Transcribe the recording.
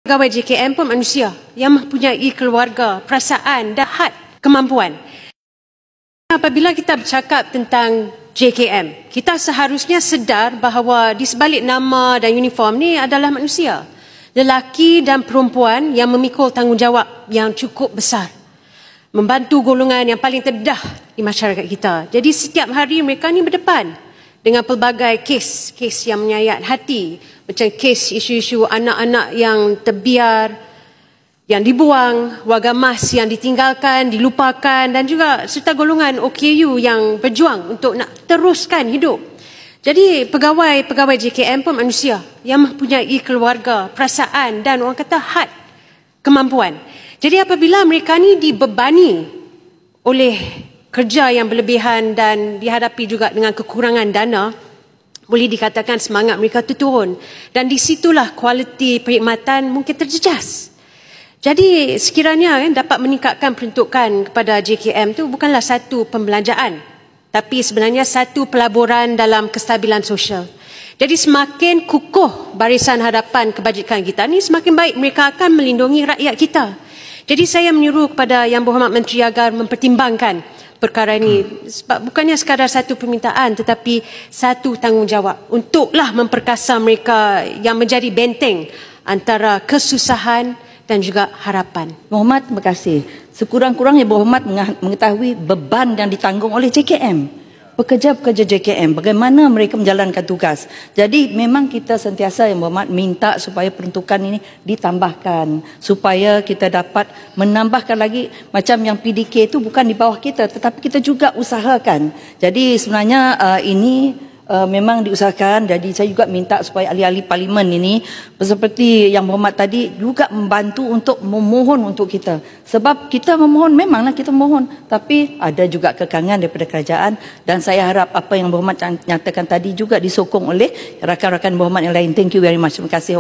Pegawai JKM pun manusia yang mempunyai keluarga, perasaan dan had kemampuan. Apabila kita bercakap tentang JKM, kita seharusnya sedar bahawa di sebalik nama dan uniform ni adalah manusia. Lelaki dan perempuan yang memikul tanggungjawab yang cukup besar. Membantu golongan yang paling terdedah di masyarakat kita. Jadi setiap hari mereka ni berdepan dengan pelbagai kes yang menyayat hati. Macam kes isu-isu anak-anak yang terbiar, yang dibuang, warga mas yang ditinggalkan, dilupakan dan juga serta golongan OKU yang berjuang untuk nak teruskan hidup. Jadi pegawai JKM pun manusia yang mempunyai keluarga, perasaan dan orang kata had kemampuan. Jadi apabila mereka ni dibebani oleh kerja yang berlebihan dan dihadapi juga dengan kekurangan dana, boleh dikatakan semangat mereka tu turun. Dan di situlah kualiti perkhidmatan mungkin terjejas. Jadi sekiranya dapat meningkatkan peruntukan kepada JKM tu bukanlah satu pembelanjaan, tapi sebenarnya satu pelaburan dalam kestabilan sosial. Jadi semakin kukuh barisan hadapan kebajikan kita ni, semakin baik mereka akan melindungi rakyat kita. Jadi saya menyuruh kepada Yang Berhormat Menteri agar mempertimbangkan perkara ini, sebab bukannya sekadar satu permintaan tetapi satu tanggungjawab untuklah memperkasa mereka yang menjadi benteng antara kesusahan dan juga harapan. Berhormat, terima kasih. Sekurang-kurangnya Berhormat mengetahui beban yang ditanggung oleh JKM. Pekerja-pekerja JKM, bagaimana mereka menjalankan tugas. Jadi memang kita sentiasa Yang Berhormat minta supaya peruntukan ini ditambahkan. Supaya kita dapat menambahkan lagi, macam yang PDK itu bukan di bawah kita, tetapi kita juga usahakan. Jadi sebenarnya ini memang diusahakan. Jadi saya juga minta supaya ahli-ahli parlimen ini seperti Yang Berhormat tadi juga membantu untuk memohon untuk kita. Sebab kita memohon, memanglah kita memohon, tapi ada juga kekangan daripada kerajaan dan saya harap apa yang Berhormat nyatakan tadi juga disokong oleh rakan-rakan Berhormat yang lain. Thank you very much. Terima kasih.